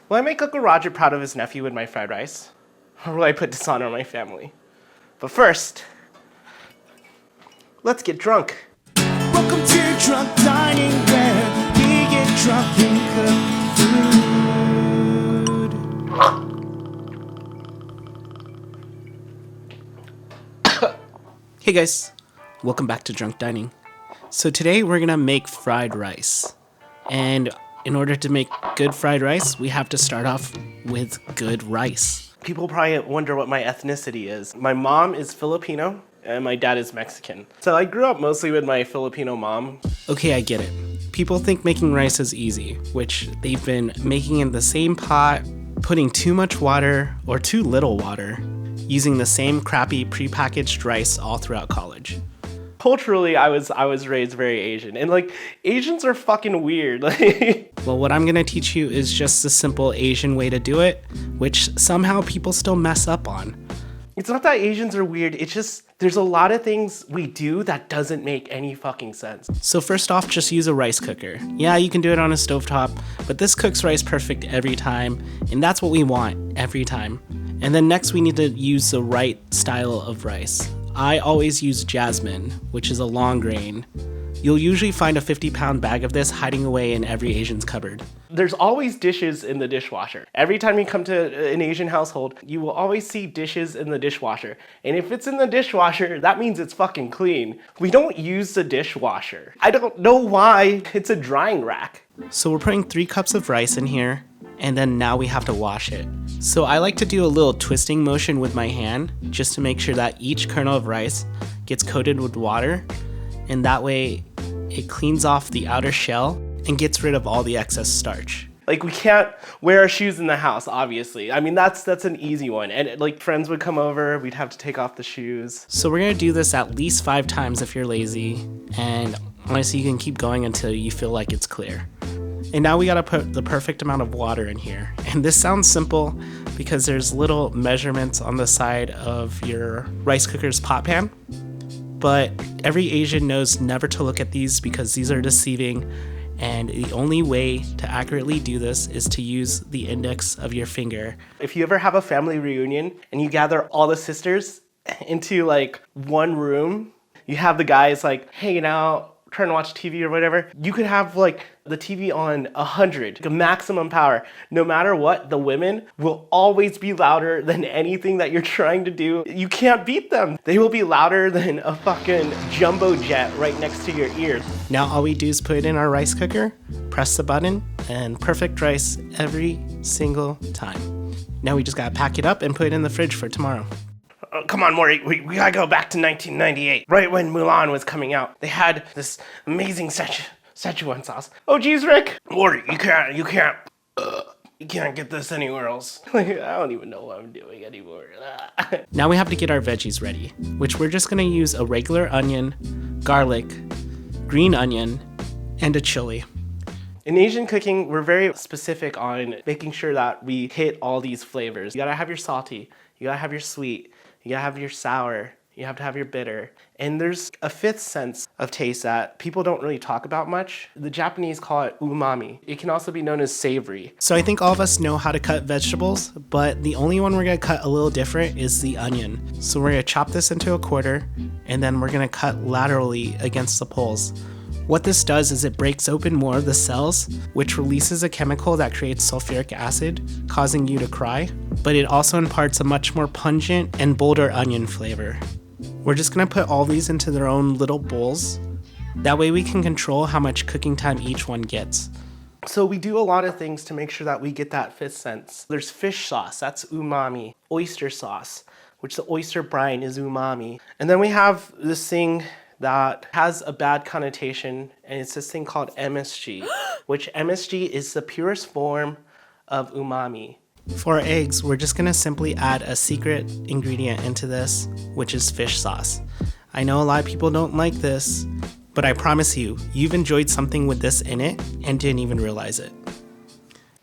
Will I make Uncle Roger proud of his nephew with my fried rice? Or will I put dishonor on my family? But first, let's get drunk. Welcome to Drunk Dining, where we get drunk and cook food. Hey guys, welcome back to Drunk Dining. So today we're gonna make fried rice. And in order to make good fried rice, we have to start off with good rice. People probably wonder what my ethnicity is. My mom is Filipino and my dad is Mexican. So I grew up mostly with my Filipino mom. Okay, I get it. People think making rice is easy, which they've been making in the same pot, putting too much water or too little water, using the same crappy prepackaged rice all throughout college. Culturally, I was raised very Asian, and like Asians are fucking weird. Well, what I'm gonna teach you is just the simple Asian way to do it, which somehow people still mess up on. It's not that Asians are weird, it's just there's a lot of things we do that doesn't make any fucking sense. So first off, just use a rice cooker. Yeah, you can do it on a stovetop, but this cooks rice perfect every time, and that's what we want every time. And then next we need to use the right style of rice. I always use jasmine, which is a long grain. You'll usually find a 50-pound bag of this hiding away in every Asian's cupboard. There's always dishes in the dishwasher. Every time you come to an Asian household, you will always see dishes in the dishwasher. And if it's in the dishwasher, that means it's fucking clean. We don't use the dishwasher. I don't know why. It's a drying rack. So we're putting 3 cups of rice in here, and then now we have to wash it. So I like to do a little twisting motion with my hand, just to make sure that each kernel of rice gets coated with water, and that way it cleans off the outer shell and gets rid of all the excess starch. Like, we can't wear our shoes in the house, obviously. I mean, that's an easy one. And like, friends would come over, we'd have to take off the shoes. So we're gonna do this at least 5 times if you're lazy, and honestly, you can keep going until you feel like it's clear. And now we gotta put the perfect amount of water in here. And this sounds simple because there's little measurements on the side of your rice cooker's pot pan, but every Asian knows never to look at these because these are deceiving, and the only way to accurately do this is to use the index of your finger. If you ever have a family reunion and you gather all the sisters into like one room, you have the guys like hanging out, trying to watch TV or whatever, you could have like the TV on 100, like maximum power. No matter what, the women will always be louder than anything that you're trying to do. You can't beat them. They will be louder than a fucking jumbo jet right next to your ear. Now all we do is put it in our rice cooker, press the button, and perfect rice every single time. Now we just gotta pack it up and put it in the fridge for tomorrow. Come on, Maury, we gotta go back to 1998, right when Mulan was coming out. They had this amazing Szechuan sauce. Oh geez, Rick! Maury, you can't get this anywhere else. Like, I don't even know what I'm doing anymore. Now we have to get our veggies ready, which we're just gonna use a regular onion, garlic, green onion, and a chili. In Asian cooking, we're very specific on making sure that we hit all these flavors. You gotta have your salty, you gotta have your sweet, you gotta have your sour, you have to have your bitter. And there's a 5th sense of taste that people don't really talk about much. The Japanese call it umami. It can also be known as savory. So I think all of us know how to cut vegetables, but the only one we're gonna cut a little different is the onion. So we're gonna chop this into a quarter, and then we're gonna cut laterally against the poles. What this does is it breaks open more of the cells, which releases a chemical that creates sulfuric acid, causing you to cry, but it also imparts a much more pungent and bolder onion flavor. We're just gonna put all these into their own little bowls. That way we can control how much cooking time each one gets. So we do a lot of things to make sure that we get that 5th sense. There's fish sauce, that's umami. Oyster sauce, which the oyster brine is umami. And then we have this thing that has a bad connotation, and it's this thing called MSG, which MSG is the purest form of umami. For our eggs, we're just gonna simply add a secret ingredient into this, which is fish sauce. I know a lot of people don't like this, but I promise you, you've enjoyed something with this in it and didn't even realize it.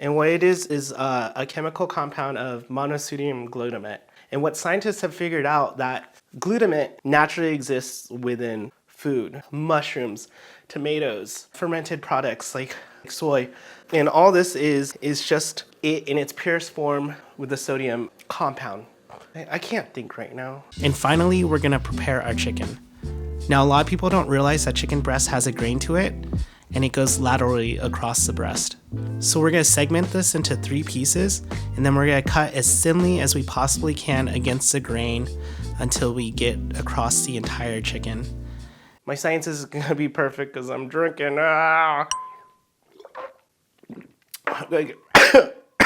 And what it is a chemical compound of monosodium glutamate. And what scientists have figured out that glutamate naturally exists within food, mushrooms, tomatoes, fermented products like soy. And all this is just it in its purest form with the sodium compound. I can't think right now. And finally, we're gonna prepare our chicken. Now, a lot of people don't realize that chicken breast has a grain to it, and it goes laterally across the breast. So we're gonna segment this into 3 pieces, and then we're gonna cut as thinly as we possibly can against the grain until we get across the entire chicken. My science is gonna be perfect because I'm drinking. Ah.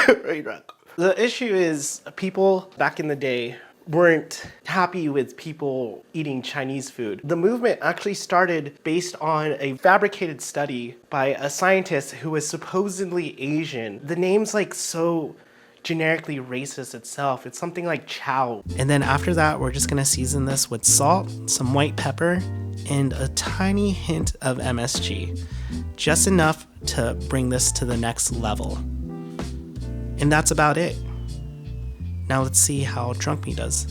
Very drunk. The issue is people back in the day weren't happy with people eating Chinese food. The movement actually started based on a fabricated study by a scientist who was supposedly Asian. The name's like so generically racist itself. It's something like chow. And then after that, we're just gonna season this with salt, some white pepper, and a tiny hint of MSG. Just enough to bring this to the next level. And that's about it. Now let's see how Drunk Me does.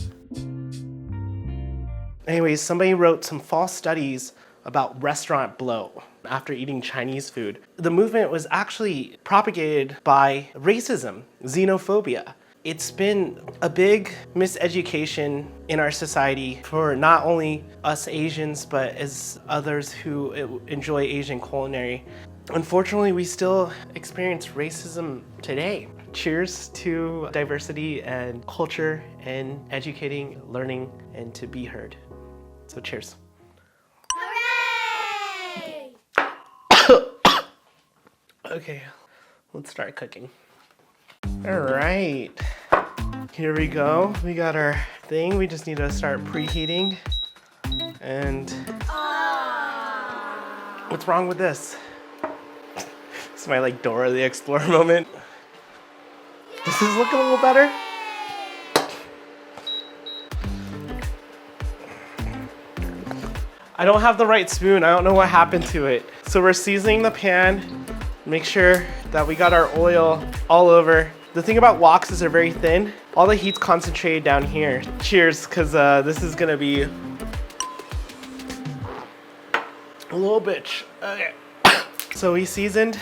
Anyways, somebody wrote some false studies about restaurant bloat after eating Chinese food. The movement was actually propagated by racism, xenophobia. It's been a big miseducation in our society for not only us Asians, but as others who enjoy Asian culinary. Unfortunately, we still experience racism today. Cheers to diversity and culture and educating, learning, and to be heard. So cheers. Hooray! Okay, let's start cooking. All right, here we go. We got our thing. We just need to start preheating. And what's wrong with this? It's my like Dora the Explorer moment. Does this look a little better? I don't have the right spoon. I don't know what happened to it. So we're seasoning the pan. Make sure that we got our oil all over. The thing about woks is they're very thin. All the heat's concentrated down here. Cheers, because this is gonna be a little bitch. Okay. So we seasoned.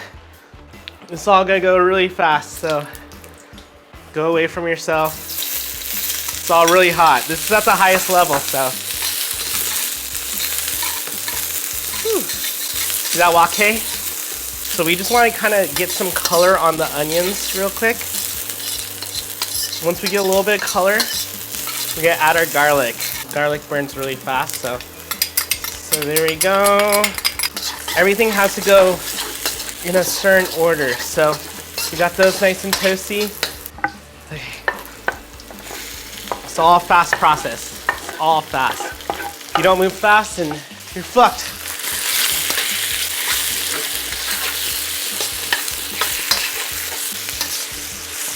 It's all gonna go really fast, so go away from yourself. It's all really hot. This is at the highest level, so. Whew. See that wok? So we just want to kind of get some color on the onions real quick. Once we get a little bit of color, we're gonna add our garlic. Garlic burns really fast, so there we go. Everything has to go in a certain order. So we got those nice and toasty. It's all fast process. It's all fast. If you don't move fast, then you're fucked.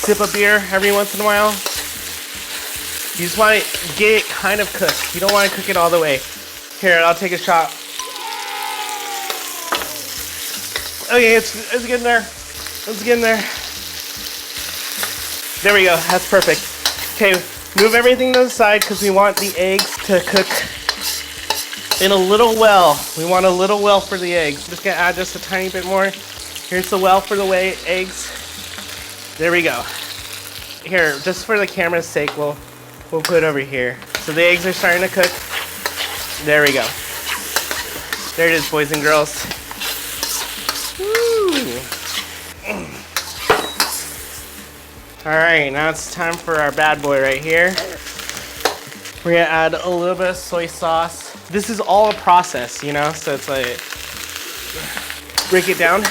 Sip a beer every once in a while. You just want to get it kind of cooked. You don't want to cook it all the way. Here, I'll take a shot. Okay, it's getting there. It's getting there. There we go. That's perfect. Okay, move everything to the side because we want the eggs to cook in a little well. We want a little well for the eggs. Just gonna add just a tiny bit more. Here's the well for the eggs. There we go. Here, just for the camera's sake, we'll put it over here. So the eggs are starting to cook. There we go. There it is, boys and girls. Woo. All right, now it's time for our bad boy right here. We're gonna add a little bit of soy sauce. This is all a process, you know, so it's like, break it down.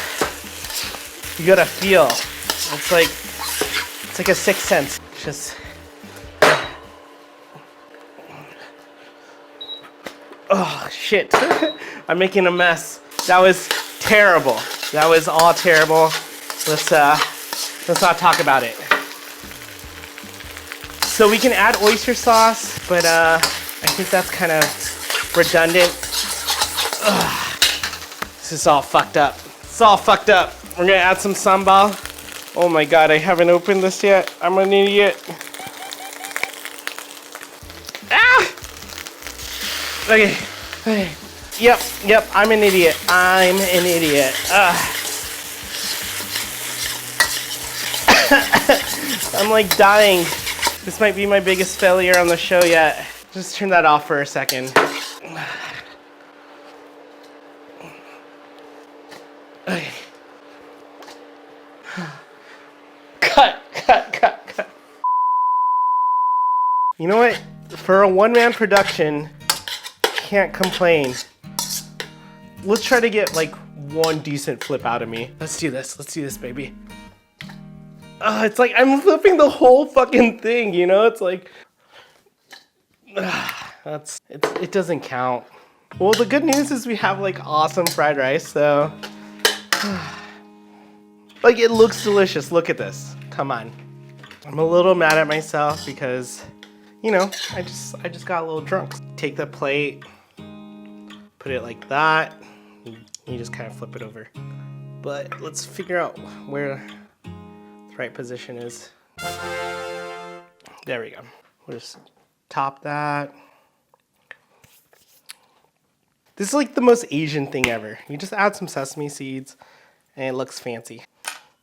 You gotta feel. It's like a sixth sense. Just, oh shit. I'm making a mess. That was terrible. That was all terrible. Let's not talk about it. So we can add oyster sauce, but I think that's kind of redundant. Ugh. This is all fucked up. It's all fucked up. We're gonna add some sambal. Oh my god, I haven't opened this yet. I'm an idiot. Ah! Okay. Yep, I'm an idiot. I'm an idiot. I'm like dying. This might be my biggest failure on the show yet. Just turn that off for a second. Okay. Cut. You know what? For a one-man production, can't complain. Let's try to get like one decent flip out of me. Let's do this, baby. It's like I'm flipping the whole fucking thing, you know? It's like, it doesn't count. Well, the good news is we have like awesome fried rice, so. Like it looks delicious, look at this, come on. I'm a little mad at myself because, you know, I just got a little drunk. Take the plate, put it like that, you just kind of flip it over. But let's figure out where the right position is. There we go. We'll just top that. This is like the most Asian thing ever. You just add some sesame seeds and it looks fancy.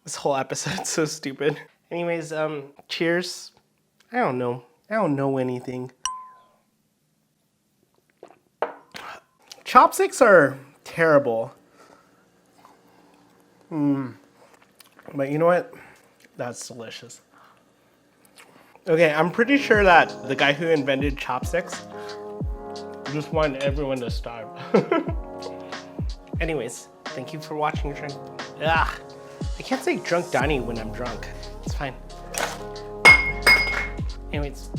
This whole episode's so stupid. Anyways, cheers. I don't know anything. Chopsticks are terrible. But you know what? That's delicious. Okay, I'm pretty sure that the guy who invented chopsticks just wanted everyone to starve. Anyways, thank you for watching Drunk. I can't say drunk dining when I'm drunk. It's fine. Anyways,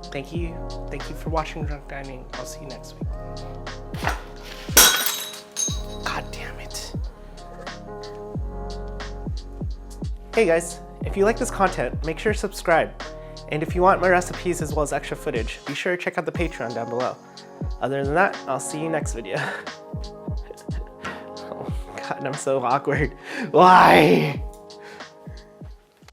thank you for watching Drunk Dining. I'll see you next week. God damn it. Hey guys, if you like this content, make sure to subscribe. And if you want my recipes as well as extra footage, be sure to check out the Patreon down below. Other than that, I'll see you next video. Oh God, I'm so awkward. Why?